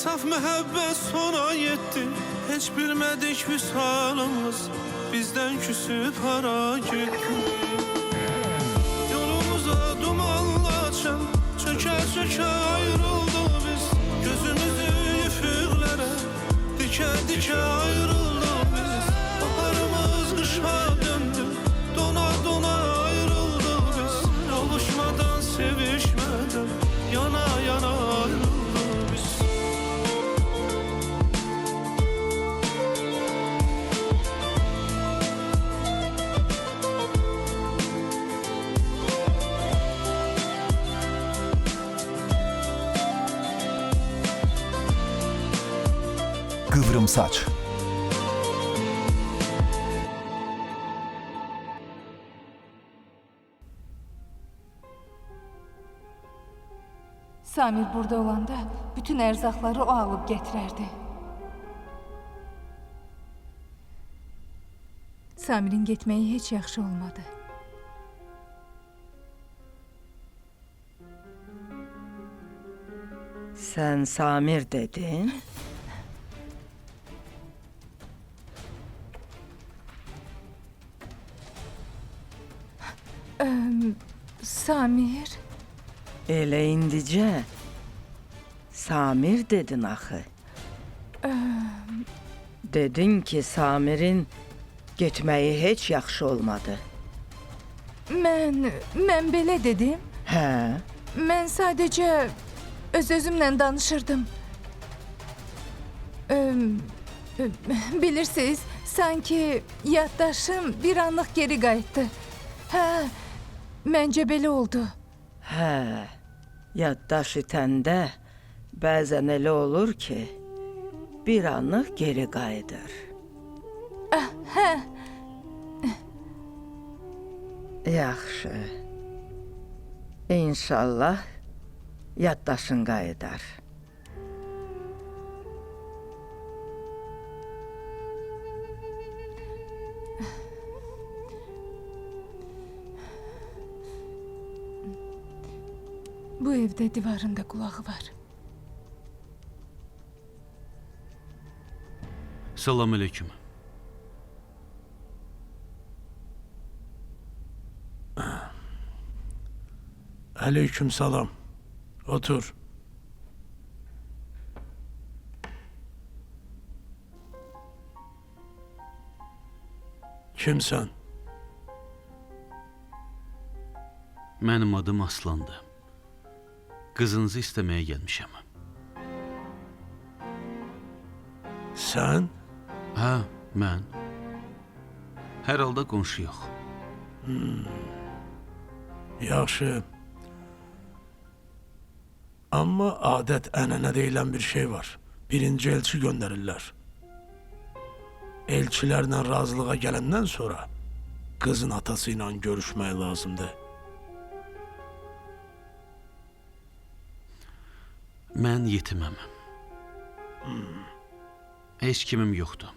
Saf məhəbbət sona yetdi. Heç bilmədik vüsalımız bizdən küsüb hara getdi. Yolumuza dumanlaçan çökə-çökə ayrıldı biz. Gözümüzü üfüqlərə dikə-dikə ayrıldı biz. Baharımız qışa döndü, dona-dona ayrıldı biz. Yoluşmadan, sevişmədən, yana-yana ayrıldı biz. Kıvrımsaç. Samir burada olanda bütün erzakları o alıp getirerdi. Samir'in gitmeyi hiç yaxşı olmadı. Sen Samir dedin. Samir, Elə indicə Samir dedin axı. Dedin ki, Samir'in getməyi heç yaxşı olmadı. mən belə dedim. Hə, Mən sadəcə öz-özümlə danışırdım. Bilirsiniz, sanki yaddaşım bir anlıq geri qayıtdı. Hə, məncə belə oldu. hə. Yaddaş itəndə bəzən elə olur ki, bir anlıq geri qayıdır. Yaxşı. İnşallah yaddaşın qayıdar. Bu evdə divarında qulağı var. Selamünaleyküm. Aleyküm salam. Otur. Kimsən? Mənim adım Aslandı. Qızınızı istəməyə gəlmişəm. Sən? Hə, mən. Hər halda qonşu yox. Yaxşı. Amma adət ənənə deyilən bir şey var. Birinci elçi göndərirlər. Elçilərlə razılığa gələndən sonra qızın atası ilə görüşmək lazımdır. Mən yetiməm. Heç kimim yoxdur.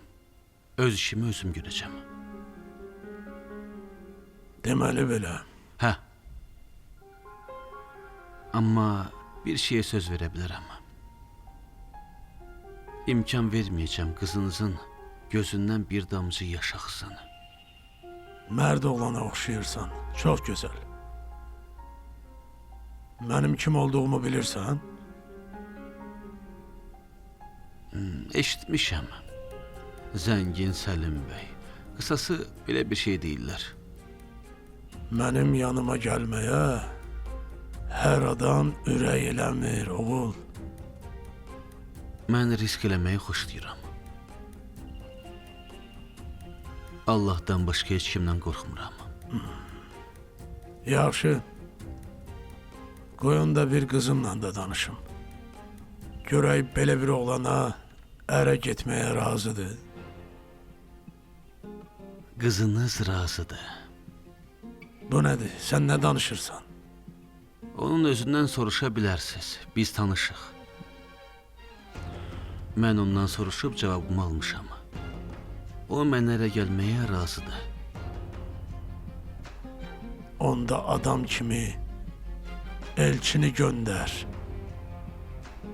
Öz işimi özüm görəcəm. Deməli belə. Hə. Amma bir şeyə söz verə bilərəm. İmkan verməyəcəm qızınızın gözündən bir damcı yaş axsın. Mərd oğlana oxşayırsan. Çox gözəl. Mənim kim olduğumu bilirsən? Eşitmişəm. Zəngin Səlim bəy. Qısası belə bir şey deyirlər. Mənim yanıma gəlməyə hər adam ürək eləmir, oğul. Mən risk eləməyi xoşlayıram. Allahdan başqa heç kimdən qorxmuram. Yaxşı. Qoy onda bir qızımla da danışım. Görək belə bir oğlana ərə getməyə razıdır. Qızınız razıdır. Bu nədir? Sən nə danışırsan? Onun özündən soruşa bilərsiniz. Biz tanışıq. Mən ondan soruşub cavabımı almışam. O mənə ərə gəlməyə razıdır. Onda adam kimi elçini göndər.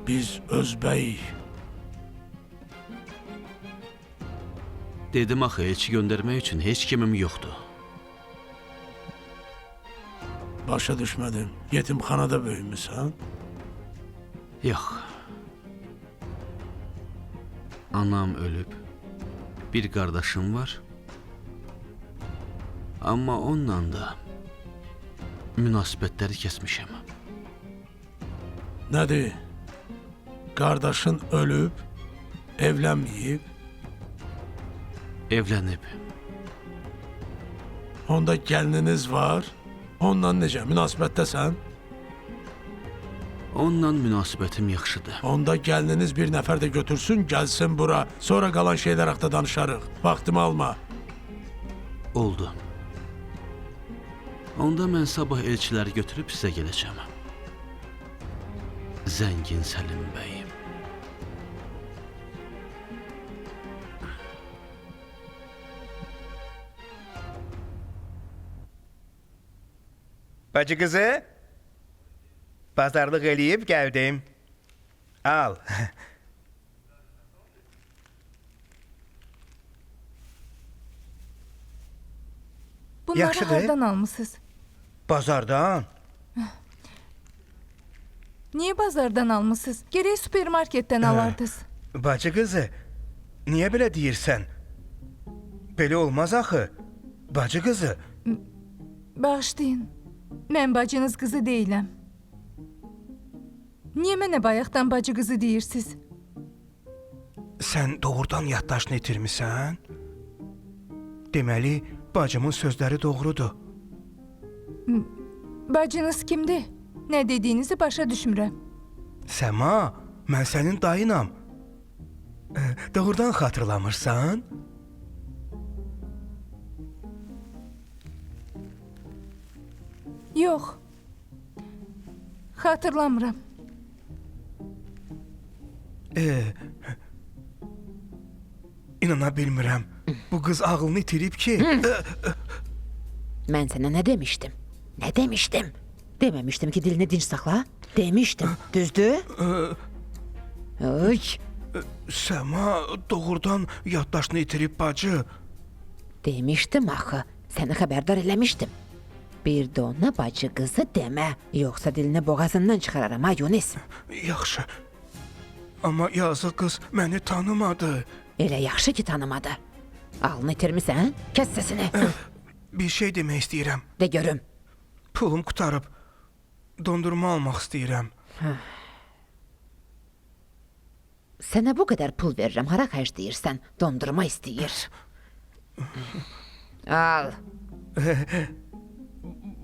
Biz özbəyik. Dedim axı, elçi göndərmək üçün heç kimim yoxdur. Başa düşmədim. Yetimxanada böyümüsən? Yox. Anam ölüb. Bir qardaşım var. Amma onunla da münasibətləri kəsmişəm. Nədir? Qardaşın ölüb, evlənməyib, Evlənib. onda gəlininiz var. Onunla necə münasibətdəsən? Onunla münasibətim yaxşıdır. Onda gəlininiz bir nəfər də götürsün, gəlsin bura. Sonra qalan şeylər haqqında danışarıq. Vaxtımı alma. Oldu. Onda mən sabah elçiləri götürüb sizə gələcəm. Zəngin Səlim bəyim. Bacı kızı, pazarlık eləyib gəldim. Al. Bunları Yaxşıdır. hardan almısınız? Bazardan. Niye bazardan almısınız? Gerek süpermarketten alardınız. Bacı kızı, niye belə deyirsən? Belə olmaz axı. Bacı kızı, Bağışlayın. Mən bacınız kızı değilim. Niye mənə bayaqdan bacı kızı deyirsiniz? sən doğrudan yaddaşını itirmisən? Deməli, bacımın sözləri doğrudur. Bacınız kimdi? Ne dediğinizi başa düşmürəm. Səma, mən sənin dayınam. Doğrudan xatırlamırsan? Yok. Hatırlamıram. İnana bilmirəm. Bu qız ağlını itirib ki... Mən sənə nə demişdim? Nə demişdim? Deməmişdim ki, dilini dinç saxla. Demişdim, düzdür? Oy, Səma doğrudan yaddaşını itirib bacı. demişdim axı. Səni xəbərdar eləmişdim. Bir də ona bacı qızı demə. Yoxsa dilini boğazından çıxararam, ha Yunis. Yaxşı. Amma yazıq qız məni tanımadı. Elə yaxşı ki tanımadı. Ağlını itirmisən? Kəs səsini. Bir şey demək istəyirəm. De görüm. Pulum qutarıb. Dondurma almaq istəyirəm. Sənə bu qədər pul verirəm, hara xərcləyirsən? Dondurma istəyir. Al,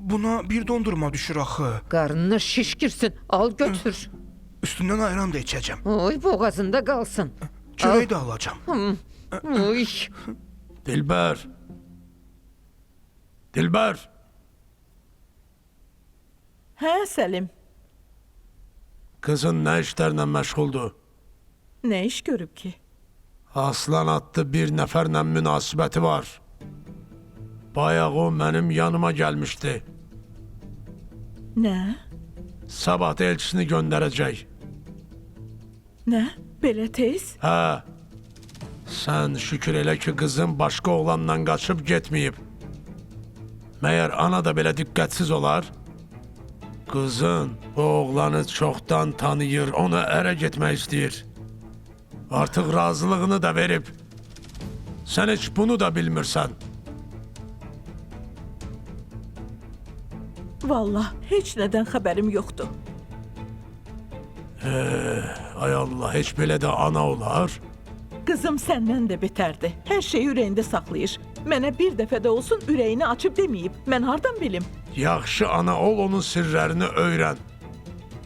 Buna bir dondurma düşür axı. qarnını şişkirsin, al götür. Üstündən ayran da içəcəm. Oy, boğazında qalsın. Çörək də alacam. Oy. Dilber. Dilber. Hə, Səlim, Kızın ne işlerle məşğuldur? nə iş görüb ki? Aslan adlı bir nəfərlə münasibəti var. Bayaq o mənim yanıma gəlmişdi. Nə? Sabah da elçisini göndərəcək. Nə? Belə tez? Hə. Sən şükür elə ki qızın başqa oğlanla qaçıb getməyib. Məyər ana da belə diqqətsiz olar? Qızın o oğlanı çoxdan tanıyır, ona ərə getmək istəyir. Artıq razılığını da verib. Sən heç bunu da bilmirsən. Vallah, heç nədən xəbərim yoxdur. Ay Allah, heç belə də ana olar. Qızım səndən də betərdi. Hər şeyi ürəyində saxlayır. Mənə bir dəfə də olsun ürəyini açıb deməyib. Mən hardan bilim? Yaxşı ana ol, onun sirlərini öyrən.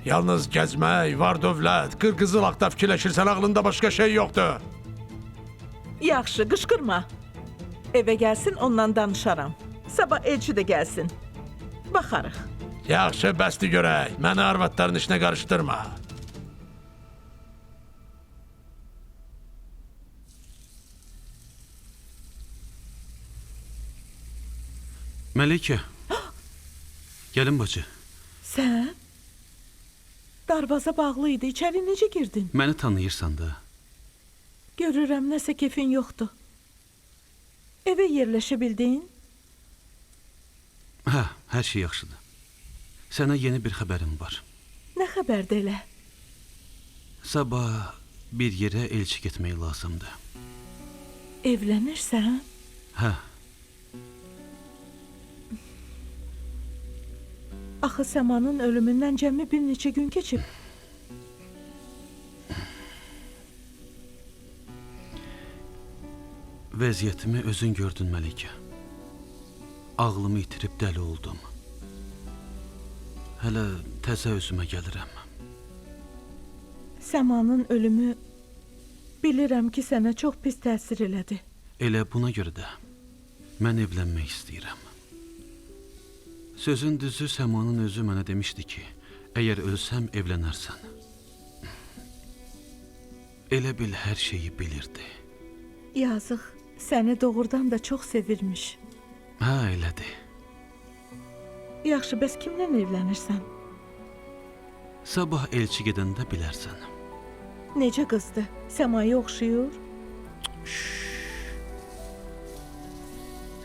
Yalnız gəzmək, var dövlət, qırqızıl haqda fikirləşirsən, ağlında başqa şey yoxdur. Yaxşı, qışqırma. Evə gəlsin, ondan danışaram. Sabah elçi də gəlsin. Baxarıq. Yaxşı, bəsdi görək, məni arvadların işinə qarışdırma. Məlikə. Gəlin bacı. Sən? Darvaza bağlı idi, içəri necə girdin? Məni tanıyırsan da. Görürəm, nəsə kefin yoxdur. Evə yerləşə bildin? Hə, hər şey yaxşıdır. Sənə yeni bir xəbərim var. Nə xəbərdir elə? Sabah bir yerə elçi getmək lazımdır. Evlənirsən? Hə, Axı Səmanın ölümündən cəmi bir neçə gün keçib. vəziyyətimi özün gördün Məlikə. Ağlımı itirib dəli oldum. Hələ təzə özümə gəlirəm. Səmanın ölümü bilirəm ki, sənə çox pis təsir elədi. Elə buna görə də mən evlənmək istəyirəm. Sözün düzü Səmanın özü mənə demişdi ki, əgər ölsəm evlənərsən. Elə bil hər şeyi bilirdi. Yazıq, səni doğrudan da çox sevirmiş. Hə, elədir. Yaxşı, bəs kimlə evlənirsən? Sabah elçi gedəndə bilərsən. Necə qızdı? Səmaya oxşuyur?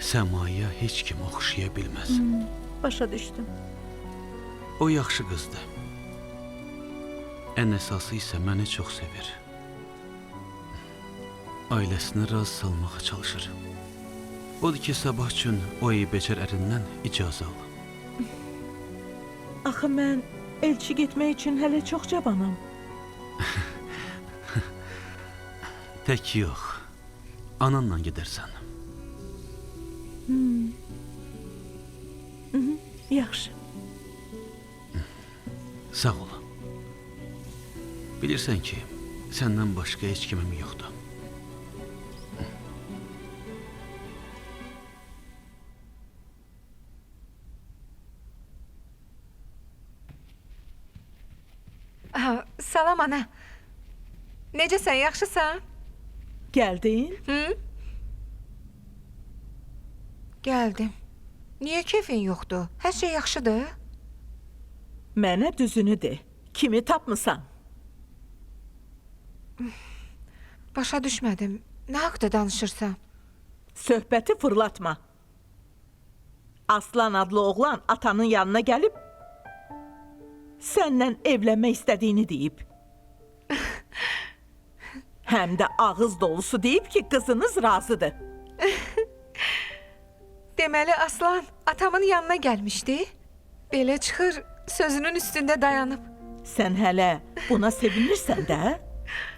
Səmaya heç kim oxşaya bilməz. Başa düşdüm. O yaxşı qızdır. Ən əsası isə məni çox sevir. Ailəsini razı salmağa çalışır. Odur ki, sabah üçün o eybəcər ərindən icazə al. Axı mən elçi getmək üçün hələ çox cavanam. Tək yox, ananla gedərsən. Yaxşı. Sağ ol. Bilirsən ki, səndən başqa heç kimim yoxdur. Salam ana. Necəsən, yaxşısan? Gəldin? Gəldim. Niyə keyfin yoxdur? Hər şey yaxşıdır? Mənə düzünü de. Kimi tapmısan? Başa düşmədim. Nə haqda danışırsan? Söhbəti fırlatma. Aslan adlı oğlan atanın yanına gəlib səndən evlənmək istədiyini deyib. Həm də ağız dolusu deyib ki, qızınız razıdır. Deməli Aslan atamın yanına gəlmişdi. Belə çıxır, sözünün üstündə dayanıb. Sən hələ buna sevinirsən də?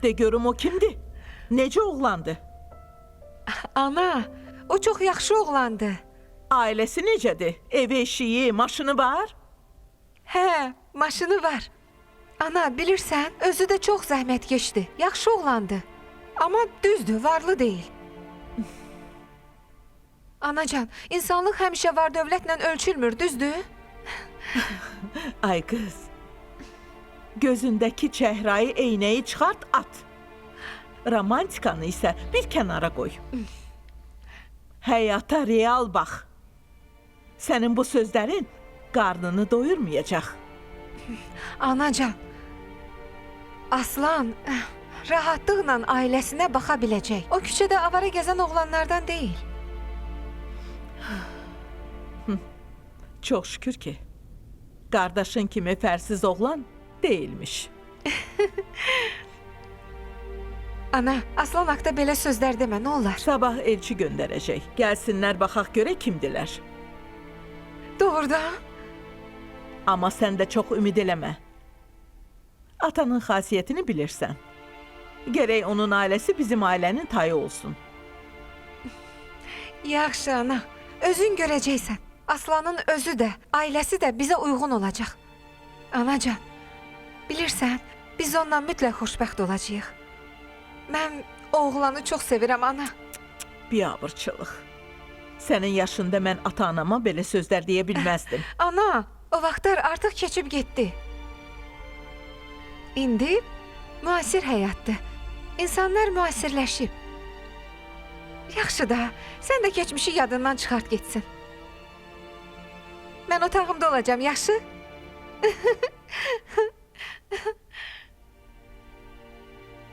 De görüm o kimdir? Necə oğlandı? Ana, o çox yaxşı oğlandı. Ailəsi necədir? Ev eşiyi, maşını var? Hə, maşını var. Ana, bilirsən, özü də çox zəhmətkeşdi. Yaxşı oğlandı. Amma düzdür, varlı deyil. Anacan, insanlıq həmişə var dövlətlə ölçülmür, düzdür? Ay qız. Gözündəki çəhrayı eynəyi çıxart, at. Romantikanı isə bir kənara qoy. Həyata real bax. Sənin bu sözlərin qarnını doyurmayacaq. Anacan, Aslan rahatlıqla ailəsinə baxa biləcək. O küçədə avara gəzən oğlanlardan deyil. Çox şükür ki, qardaşın kimi fərsiz oğlan deyilmiş. Ana, Aslan haqda belə sözlər demə, nə olar? Sabah elçi göndərəcək. Gəlsinlər, baxaq görək kimdilər. Doğrudan? Amma sən də çox ümid eləmə. Atanın xasiyyətini bilirsən. Gərək onun ailəsi bizim ailənin tayı olsun. Yaxşı ana, özün görəcəksən. Aslanın özü də, ailəsi də bizə uyğun olacaq. Anacan, bilirsən, biz onunla mütləq xoşbəxt olacağıq. Mən oğlanı çox sevirəm, ana. Biabırçılıq. Sənin yaşında mən ata-anama belə sözlər deyə bilməzdim. Ana, o vaxtlar artıq keçib getdi. İndi müasir həyatdır. İnsanlar müasirləşib. Yaxşı da, sən də keçmişi yadından çıxart getsin. Mən otağımda olacağım, yaxşı?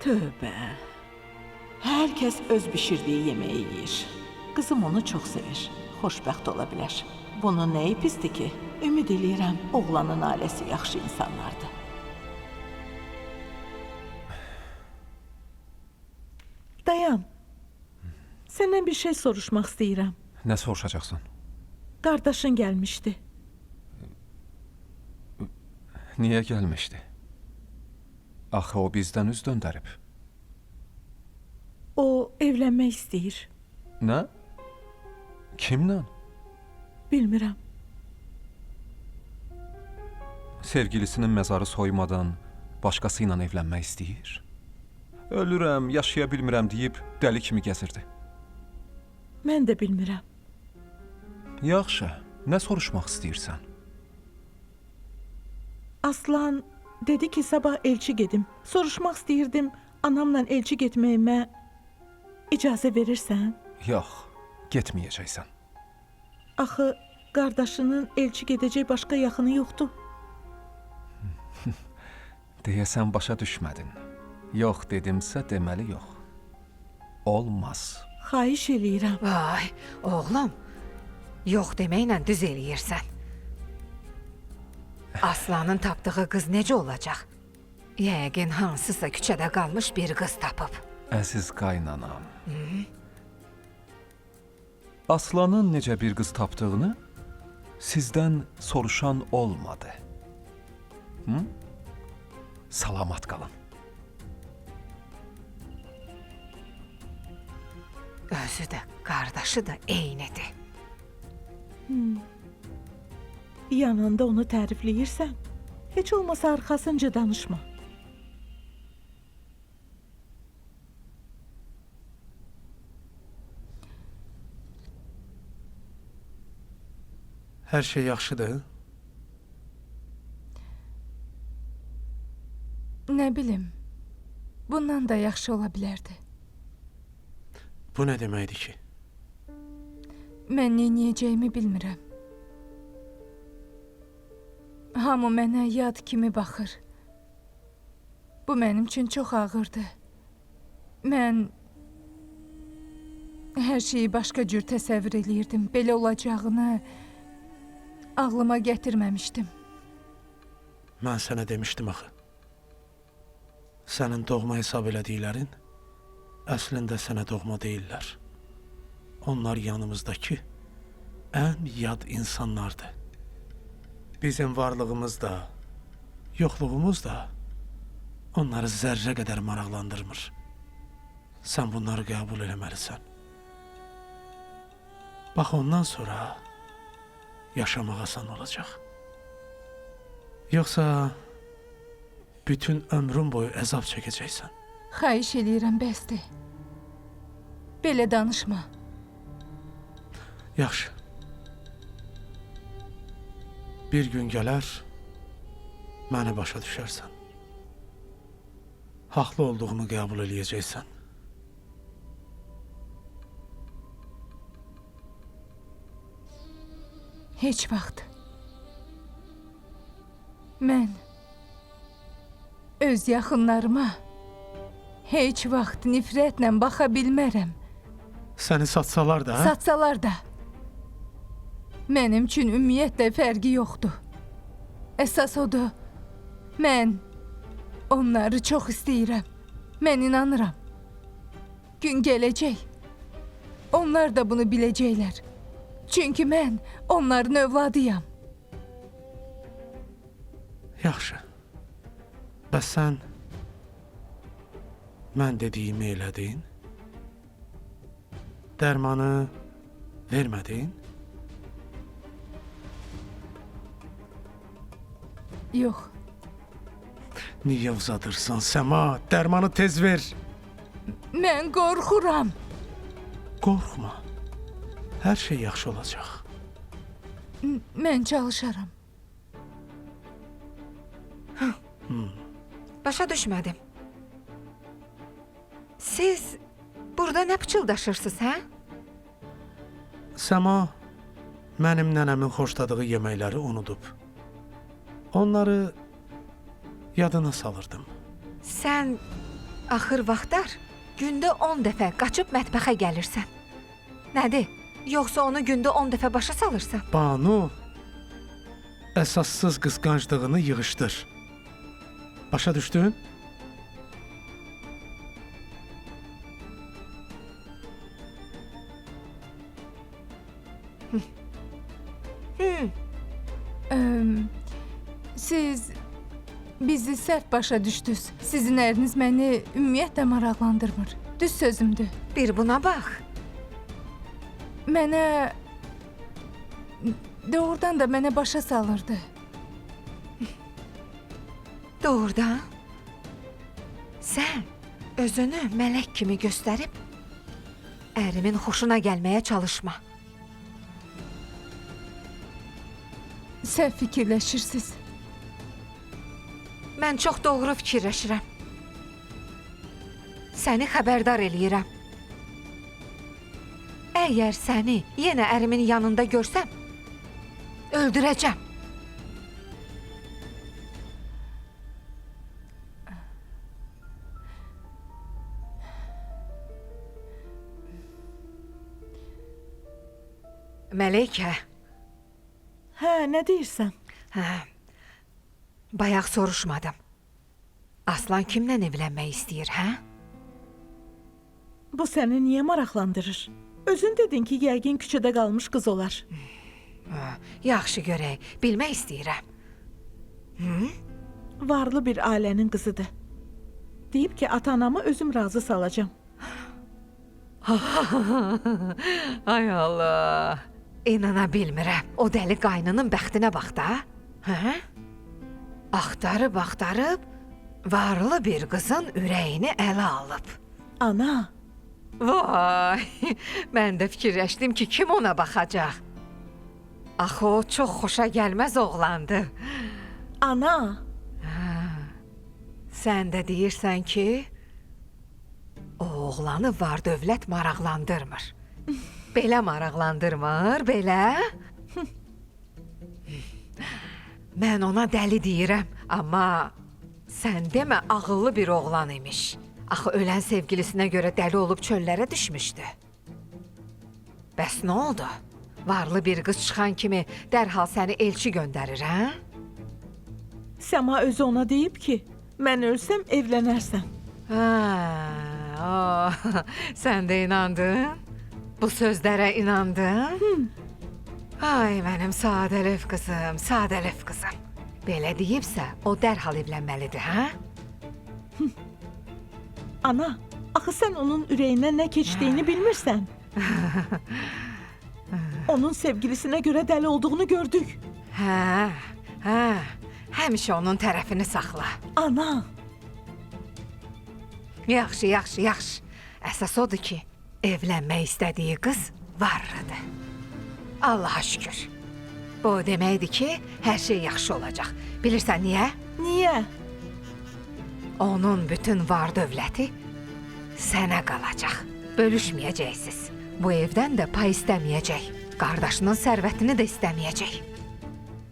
Tövbə. Hər kəs öz bişirdiyi yeməyi yeyir. qızım onu çox sevir. Xoşbəxt ola bilər. Bunun nəyi pisdir ki? Ümid eləyirəm, oğlanın ailəsi yaxşı insanlardır. Dayan. Səndən bir şey soruşmaq istəyirəm. Nə soruşacaqsan? Qardaşın gəlmişdi. Niyə gəlmişdi? Axı o bizdən üz döndərib. O evlənmək istəyir. Nə? Kimlə? Bilmirəm. Sevgilisinin məzarı soymadan başqası ilə evlənmək istəyir. Ölürəm, yaşaya bilmirəm deyib dəli kimi gəzirdi. Mən də bilmirəm. Yaxşı, nə soruşmaq istəyirsən? Aslan dedi ki, sabah elçi gedim. Soruşmaq istəyirdim, anamla elçi getməyimə icazə verirsən? Yox, getməyəcəksən. Axı qardaşının elçi gedəcək başqa yaxını yoxdur. Deyəsən başa düşmədin. Yox dedimsə deməli yox. Olmaz. Xahiş eləyirəm. Vay, oğlum. Yox deməklə düz eləyirsən. Aslanın tapdığı qız necə olacaq? Yəqin hansısa küçədə qalmış bir qız tapıb. Əziz qaynanam. Aslanın necə bir qız tapdığını sizdən soruşan olmadı. Hı? Salamat qalın. Özü də, qardaşı da eynidir. Yanında onu tərifləyirsən, heç olmasa arxasınca danışma. Hər şey yaxşıdır? Nə bilim, bundan da yaxşı ola bilərdi. Bu nə deməkdir ki? Mən neyniyəcəyimi bilmirəm. Hamı mənə yad kimi baxır. Bu mənim üçün çox ağırdır. Mən hər şeyi başqa cür təsəvvür eləyirdim. Belə olacağını ağlıma gətirməmişdim. Mən sənə demişdim axı. Sənin doğma hesab elədiklərin əslində sənə doğma deyirlər. Onlar yanımızdakı ən yad insanlardır. Bizim varlığımız da, yoxluğumuz da onları zərrə qədər maraqlandırmır. Sən bunları qəbul eləməlisən. Bax ondan sonra yaşamaq asan olacaq. Yoxsa bütün ömrün boyu əzab çəkəcəksən. Xahiş eləyirəm, bəsdir. Belə danışma. Yaxşı. Bir gün gələr, məni başa düşərsən. Haqlı olduğumu qəbul eləyəcəksən. Heç vaxt. Mən öz yaxınlarıma heç vaxt nifrətlə baxa bilmərəm. Səni satsalar da, hə? Satsalar da. Mənim üçün ümumiyyətlə fərqi yoxdur. Əsas odur, mən onları çox istəyirəm. Mən inanıram. Gün gələcək. Onlar da bunu biləcəklər. Çünki mən onların övladıyam. Yaxşı. Bəs sən mən dediyimi elədin? Dərmanı vermədin? Yox. Niyə uzadırsan Səma? Dərmanı tez ver. Mən qorxuram. Qorxma. Hər şey yaxşı olacaq. Mən çalışaram. Başa düşmədim. Siz burada nə pıçıldaşırsınız, hə? Səma mənim nənəmin xoşladığı yeməkləri unudub. Onları yadına salırdım. Sən axır vaxtlar gündə 10 dəfə qaçıb mətbəxə gəlirsən. Nədir? Yoxsa onu gündə 10 dəfə başa salırsan? Banu əsassız qısqanclığını yığışdır. Başa düşdün? Siz bizi səhv başa düşdünüz. Sizin əriniz məni ümumiyyətlə maraqlandırmır. Düz sözümdür. Bir buna bax. Mənə doğrudan da mənə başa salırdı. Doğrudan. Sən özünü mələk kimi göstərib ərimin xoşuna gəlməyə çalışma. Səhv fikirləşirsiniz. Mən çox doğru fikirləşirəm. Səni xəbərdar eləyirəm. Əgər səni yenə ərimin yanında görsəm, öldürəcəm. Mələykə, Hə, nə deyirsən? bayaq soruşmadım. Aslan kimlə evlənmək istəyir, hə? Bu səni niyə maraqlandırır? Özün dedin ki, yəqin küçədə qalmış qız olar. Yaxşı görək, bilmək istəyirəm. Varlı bir ailənin qızıdır. Deyib ki, ata-anamı özüm razı salacağam. Ay Allah. İnana bilmirəm. O dəli qaynının bəxtinə bax da. Hə? Axtarıb, varlı bir qızın ürəyini ələ alıb. Ana, Vay, mən də fikirləşdim ki, kim ona baxacaq? Axı o çox xoşa gəlməz oğlandı. ana, Sən də deyirsən ki, o oğlanı var dövlət maraqlandırmır. Belə maraqlandırmır, belə. Mən ona dəli deyirəm, amma sən demə ağıllı bir oğlan imiş. Axı ölən sevgilisinə görə dəli olub çöllərə düşmüşdü. Bəs nə oldu? Varlı bir qız çıxan kimi dərhal səni elçi göndərir, hə? Səma özü ona deyib ki, mən ölsəm evlənərsən. Sən də inandın? Bu sözlərə inandın? Ay mənim sadəlöv qızım, sadəlöv qızım. Belə deyibsə, o dərhal evlənməlidir, hə? Ana, axı sən onun ürəyindən nə keçdiyini bilmirsən. Onun sevgilisinə görə dəli olduğunu gördük. Hə. Həmişə onun tərəfini saxla. Ana, Yaxşı. Əsas odur ki, evlənmək istədiyi qız varlıdır. Allaha şükür. Bu o deməkdir ki, hər şey yaxşı olacaq. Bilirsən niyə? niyə? Onun bütün var dövləti sənə qalacaq. Bölüşməyəcəksiniz. Bu evdən də pay istəməyəcək. Qardaşının sərvətini də istəməyəcək.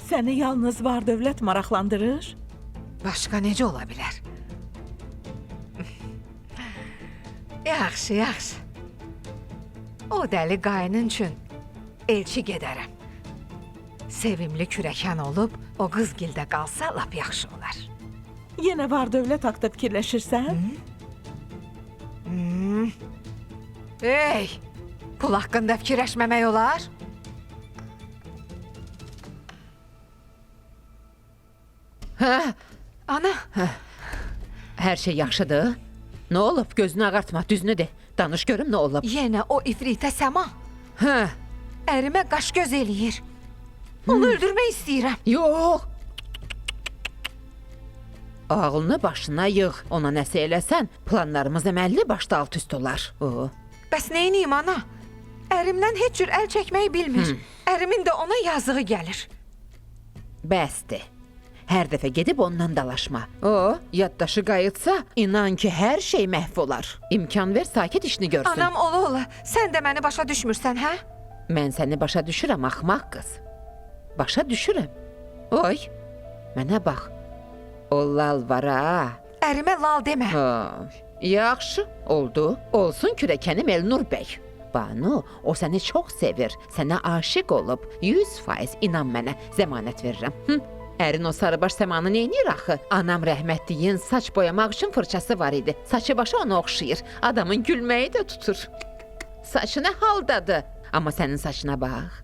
Səni yalnız var dövlət maraqlandırır? Başqa necə ola bilər? Yaxşı. O dəli qaynın üçün elçi gedərəm. Sevimli kürəkən olub, o qızgildə qalsa lap yaxşı olar. Yenə var dövlət haqda fikirləşirsən? Ey! Pul haqqında fikirləşməmək olar? Hə, Ana, hər şey yaxşıdır? Nə olub? Gözünü ağartma, düzünü de. Danış görüm nə olub? yenə o ifritə Səma Hə, ərimə qaş göz eləyir. Onu öldürmək istəyirəm. yox. Ağlını başına yığ. Ona nəsə eləsən, planlarımız əməlli başda alt üst olar. O. Bəs neyniyim ana? Ərimdən heç cür əl çəkməyi bilmir. Ərimin də ona yazığı gəlir. Bəsdir. Hər dəfə gedib ondan dalaşma. O, yaddaşı qayıtsa, inan ki, hər şey məhv olar. İmkan ver, sakit işini görsün. Anam ola, sən də məni başa düşmürsən, hə? Mən səni başa düşürəm, axmaq qız. Başa düşürəm. Oy, mənə bax. O lal var ha. Ərimə lal demə. Ha, yaxşı, oldu. Olsun kürəkənim Elnur bəy. Banu, o səni çox sevir, sənə aşiq olub. 100% inan mənə, zəmanət verirəm. Hı? Ərin o sarıbaş Səmanı neynir axı? Anam rəhmətliyin saç boyamaq üçün fırçası var idi. Saçı başı ona oxşayır. Adamın gülməyi də tutur. Saçı nə haldadır? Amma sənin saçına bax.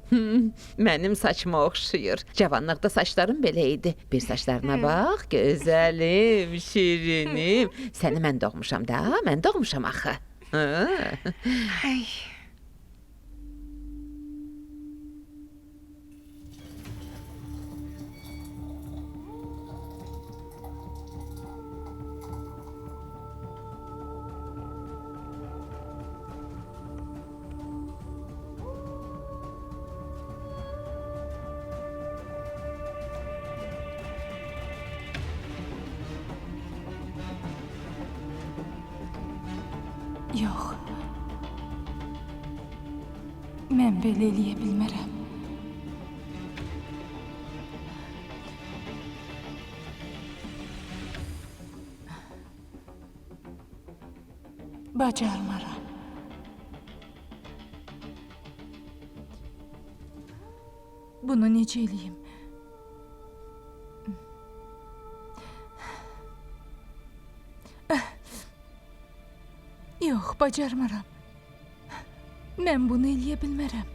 Mənim saçıma oxşayır. Cavanlıqda saçlarım belə idi. Bir saçlarına bax, gözəlim, şirinim. Səni mən doğmuşam da, mən doğmuşam axı. Ay. Yox. Mən belə eləyə bilmərəm. Bacarmaram. Bunu necə eləyim? Yox, bacarmaram. Mən bunu eləyə bilmərəm.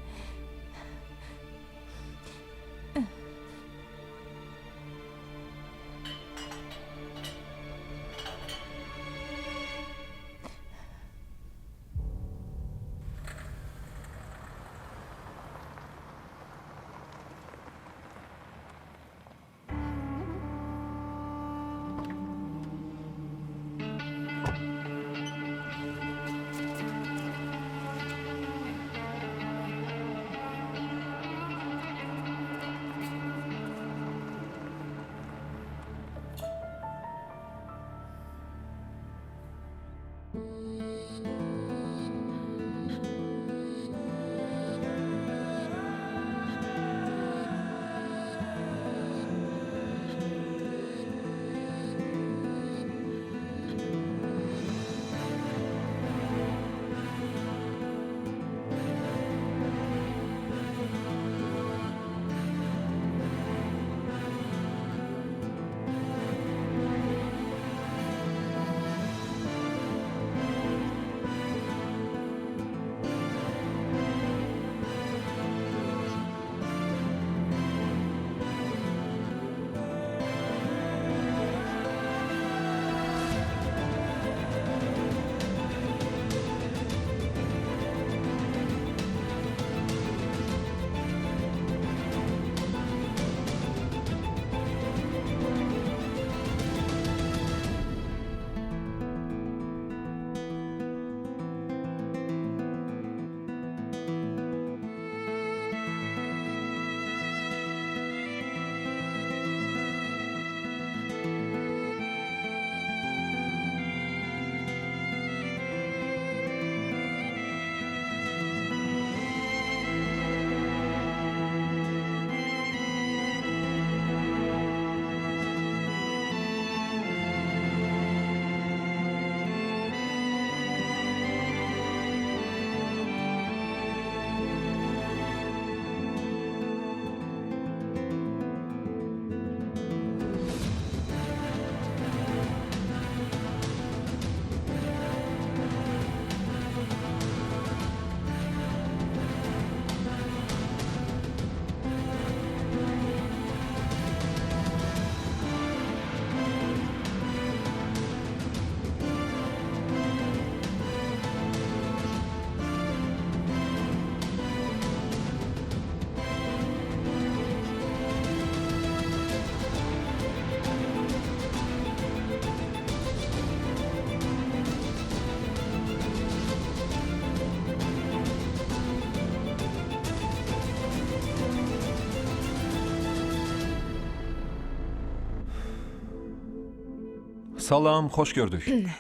Salam, xoş gördük. Salam,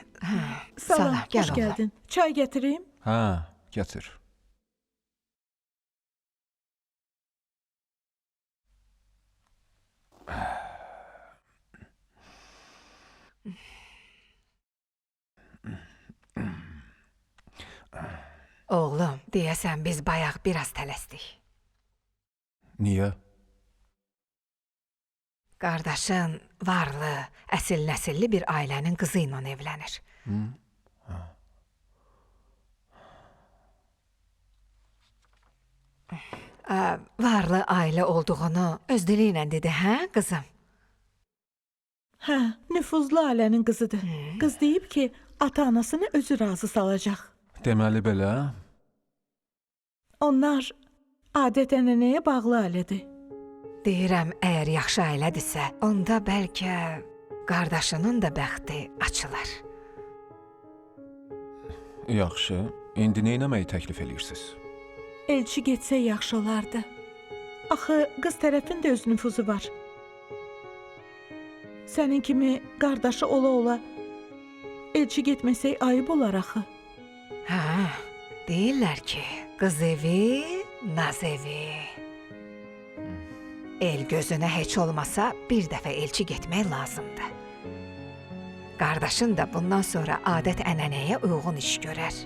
Salam, gəl xoş oğlan. gəldin. Çay gətireyim? Hə, gətir. Oğlum, deyəsən biz bayaq biraz tələsdik. Niyə? Qardaşın varlı, əsil nəsilli bir ailənin qızı ilə evlənir. Varlı ailə olduğunu öz dili ilə dedi, hə qızım? Hə, nüfuzlu ailənin qızıdır. Qız deyib ki, ata-anasını özü razı salacaq. Deməli belə? Onlar adət-ənənəyə bağlı ailədir. Deyirəm, əgər yaxşı ailədirsə, onda bəlkə qardaşının da bəxti açılar. Yaxşı. İndi nə etməyi təklif edirsiniz? Elçi getsə yaxşı olardı. Axı qız tərəfin də öz nüfuzu var. Sənin kimi qardaşı ola-ola elçi getməsək ayıb olar axı. Hə, deyirlər ki, qız evi, naz evi. El gözünə heç olmasa bir dəfə elçi getmək lazımdır. Qardaşın da bundan sonra adət-ənənəyə uyğun iş görər.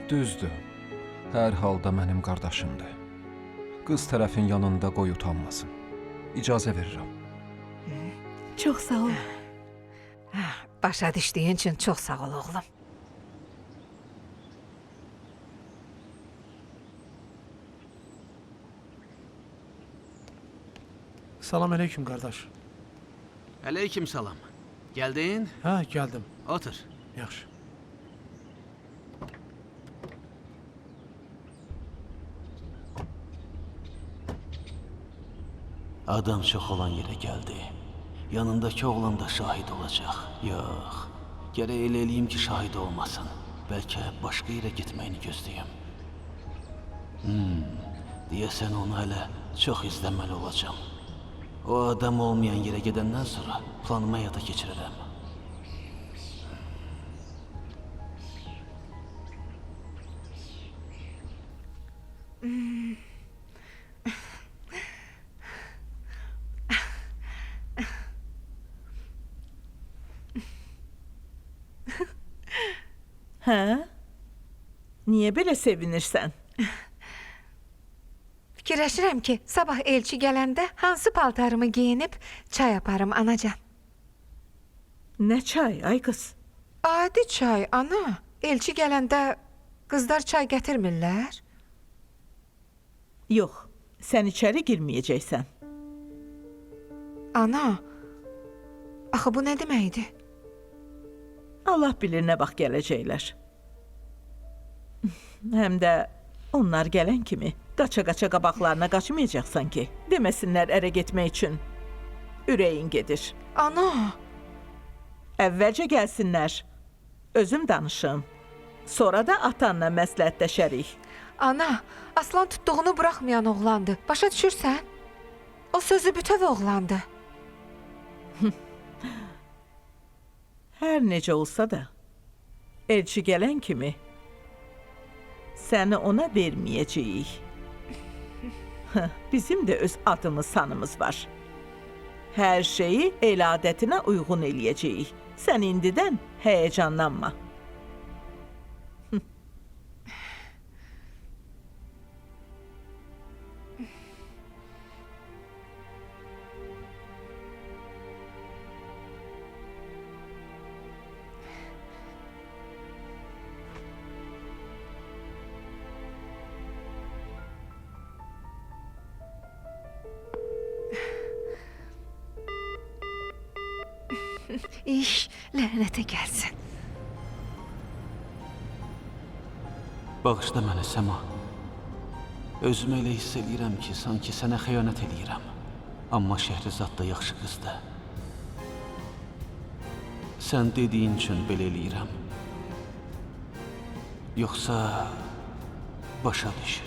Düzdür. Hər halda mənim qardaşımdır. Qız tərəfin yanında qoy utanmasın. İcazə verirəm. Çox sağ ol. Başa düşdüyün üçün çox sağ ol, oğlum. Salam aleyküm qardaş. Aleyküm salam. Gəldin? Hə, gəldim. Otur. Yaxşı. Adam çox olan yerə gəldi. Yanındakı oğlan da şahid olacaq. Yox, gərək elə eləyim ki, şahid olmasın. Bəlkə başqa yerə getməyini gözləyim. Deyəsən onu hələ çox izləməli olacam. O adam olmayan yerə gedəndən sonra planımı həyata keçirərəm. Hə? Niyə belə sevinirsən? Fikirləşirəm ki, sabah elçi gələndə hansı paltarımı geyinib çay aparım anacan. Nə çay, ay qız? Adi çay, ana. Elçi gələndə qızlar çay gətirmirlər. Yox, sən içəri girməyəcəksən. Ana, axı bu nə deməkdir? Allah bilir nə vaxt gələcəklər. Həm də onlar gələn kimi qaça-qaça qabaqlarına qaçmayacaqsan ki, deməsinlər ərə getmək üçün ürəyin gedir. Ana, Əvvəlcə gəlsinlər, özüm danışım. Sonra da atanla məsləhətləşərik. ana, Aslan tutduğunu buraxmayan oğlandı. Başa düşürsən? O sözü bütöv oğlandı. Hər necə olsa da, elçi gələn kimi səni ona verməyəcəyik. Bizim də öz adımız, sanımız var. Hər şeyi el adətinə uyğun eləyəcəyik. Sən indidən həyəcanlanma. İş, lənətə gəlsin. Bağışla məni, Səma. Özümü elə hiss eləyirəm ki, sanki sənə xəyanət eləyirəm. Amma Şəhrizad da yaxşı qızdır. Sən dediyin üçün belə eləyirəm. Yoxsa başa düş.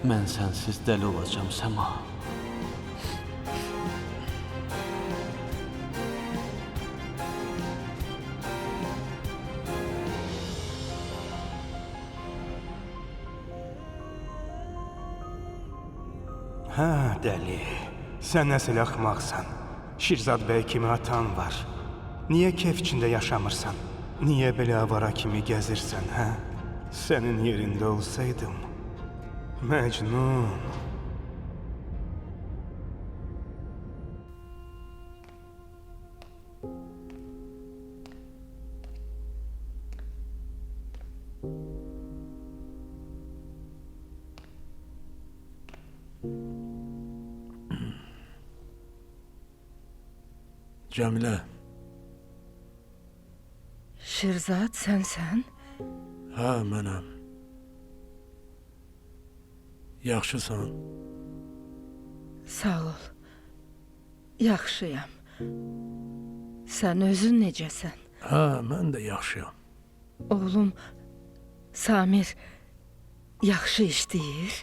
Mən sənsiz dəli olacam, Səma. Hə, dəli. Sən əsl axmaqsan. Şirzad bəy kimi atan var. Niyə keyf içində yaşamırsan? Niyə belə avara kimi gəzirsən, hə? Sənin yerində olsaydım, Məcnun. Cəmilə, Şirzad, sənsən? hə, mənəm. Yaxşısan? Sağ ol. Yaxşıyam. Sən özün necəsən? Hə, mən də yaxşıyam. Oğlum Samir yaxşı işləyir.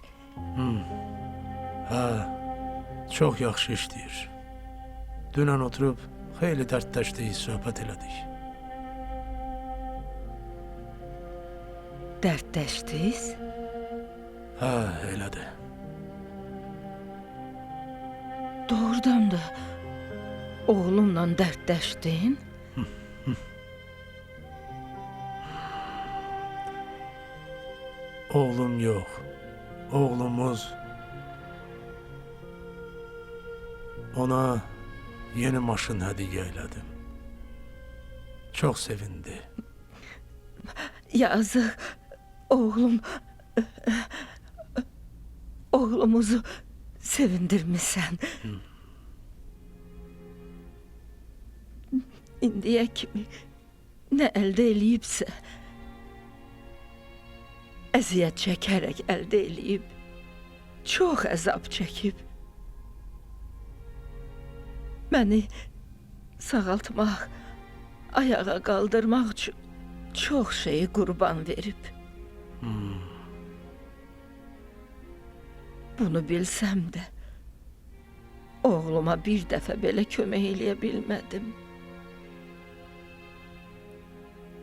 Hə, çox yaxşı işləyir. Dünən oturub xeyli dərdləşdik, söhbət elədik. Dərdləşdiniz? Hə, elədir. Doğrudan da oğlumla dərdləşdin? Oğlum yox. Oğlumuz ona yeni maşın hədiyyə elədim. Çox sevindi. Yazıq oğlum oğlumuzu sevindirmisən. İndiyə kimi nə əldə eləyibsə əziyyət çəkərək əldə eləyib, çox əzab çəkib. Məni sağaltmaq, ayağa qaldırmaq üçün çox şeyi qurban verib. Bunu bilsəm də, oğluma bir dəfə belə kömək eləyə bilmədim.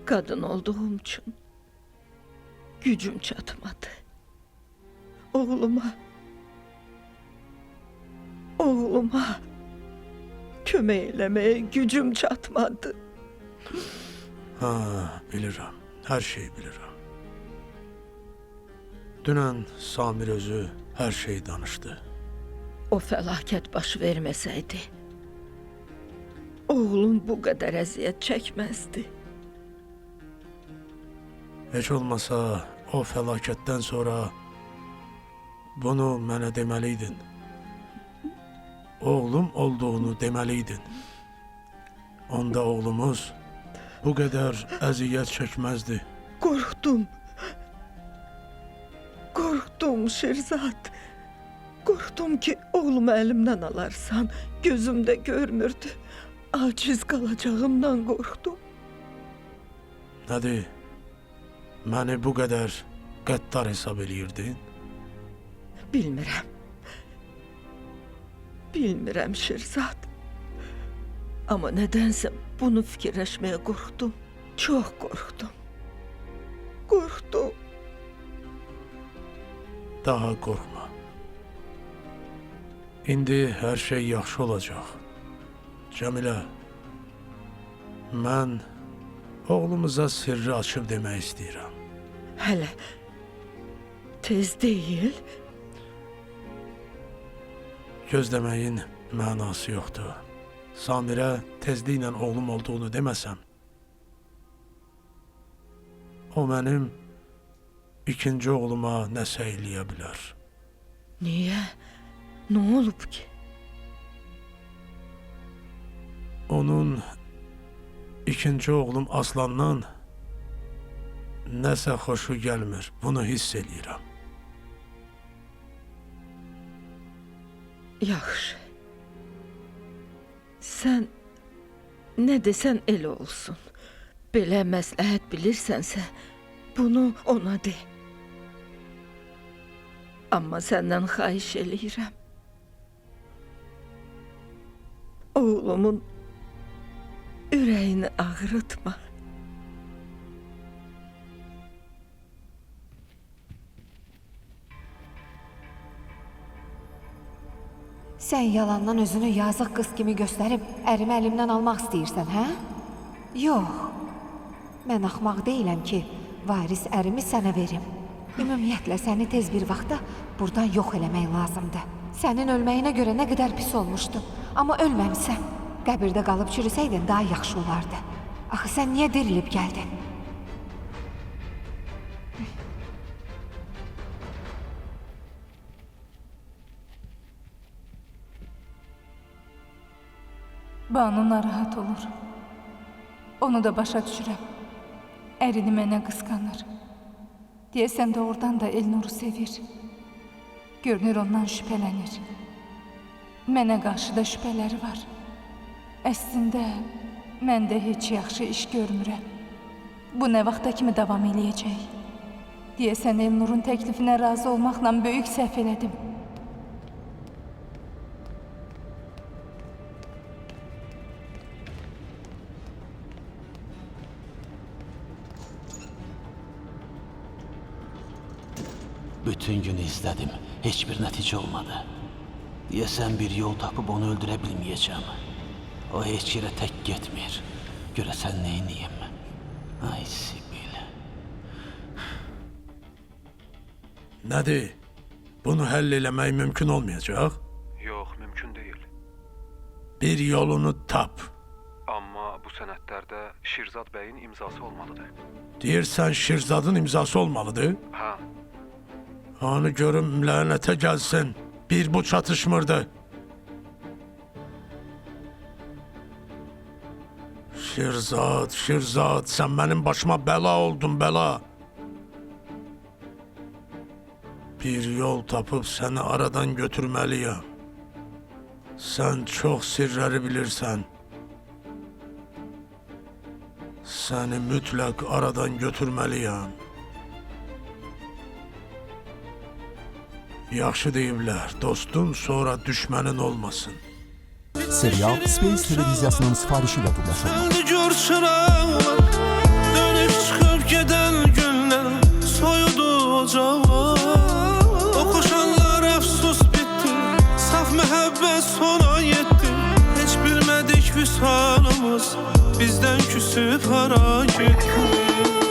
Qadın olduğum üçün gücüm çatmadı. Oğluma kömək eləməyə gücüm çatmadı. Ha, bilirəm. Hər şeyi bilirəm. Dünən Samir özü hər şeyi danışdı. O fəlakət baş verməsəydi, oğlum bu qədər əziyyət çəkməzdi. Heç olmasa o fəlakətdən sonra bunu mənə deməliydin. Oğlum olduğunu deməliydin. Onda oğlumuz bu qədər əziyyət çəkməzdi. Qorxdum. Qorxdum Şirzad. Qorxdum ki, oğlumu əlimdən alarsan. Gözümdə görmürdü. Aciz qalacağımdan qorxdum. Nədir? Məni bu qədər qəddar hesab eləyirdin? Bilmirəm. Bilmirəm Şirzad. Amma nədənsə bunu fikirləşməyə qorxdum. Çox qorxdum. Qorxdum. Daha qorxma. İndi hər şey yaxşı olacaq. Cəmilə, mən oğlumuza sirri açıb demək istəyirəm. Hələ tez deyil. Gözləməyin mənası yoxdur. Samirə tezliklə oğlum olduğunu deməsəm, o mənim ikinci oğluma nəsə eləyə bilər. Niyə? Nə olub ki? Onun ikinci oğlum Aslandan nəsə xoşu gəlmir. Bunu hiss eləyirəm. Yaxşı. Sən nə desən elə olsun. Belə məsləhət bilirsənsə, bunu ona de. Amma səndən xahiş eləyirəm. Oğlumun ürəyini ağrıtma. Sən yalandan özünü yazıq qız kimi göstərib ərimi əlimdən almaq istəyirsən, hə? Yox. Mən axmaq deyiləm ki, varis ərimi sənə verim. Ümumiyyətlə səni tez bir vaxtda buradan yox eləmək lazımdır. Sənin ölməyinə görə nə qədər pis olmuşdum, amma ölməmisən. Qəbirdə qalıb çürüsəydin daha yaxşı olardı. Axı sən niyə dirilib gəldin? Banu narahat olur. Onu da başa düşürəm. Ərini mənə qısqanır. Deyəsən də oradan da Elnur'u sevir. Görünür ondan şübhələnir. Mənə qarşı da şübhələri var. Əslində, mən də heç yaxşı iş görmürəm. Bu nə vaxta kimi davam eləyəcək? Deyəsən Elnur'un təklifinə razı olmaqla böyük səhv elədim. Bütün gün izlədim, heç bir nəticə olmadı. Deyəsən bir yol tapıb onu öldürə bilməyəcəm. O heç yerə tək getmir. Görəsən neyniyim? Ay Sibil. Nədir? Bunu həll eləmək mümkün olmayacaq? Yox, mümkün deyil. Bir yolunu tap. Amma bu sənədlərdə Şirzad bəyin imzası olmalıdır. Deyirsən Şirzadın imzası olmalıdır? Hə, Onu görüm lənətə gəlsin. Bir bu çatışmırdı. Şirzad, Şirzad, sən mənim başıma bəla oldun, bəla. Bir yol tapıb səni aradan götürməliyəm. Sən çox sirləri bilirsən. Səni mütləq aradan götürməliyəm. Yaxşı deyiblər, dostun sonra düşmənin olmasın. Serial Space televiziyasının sifarişi ilə paylaşılır. Gör çıraqlar, dönüb çıxıb gedən günlər, soyudu ocaqlar. O koşanlar əfsus bitdi, saf məhəbbət sona yetdi. Heç bilmədik vüsalımız, bizdən küsüb hara getdi.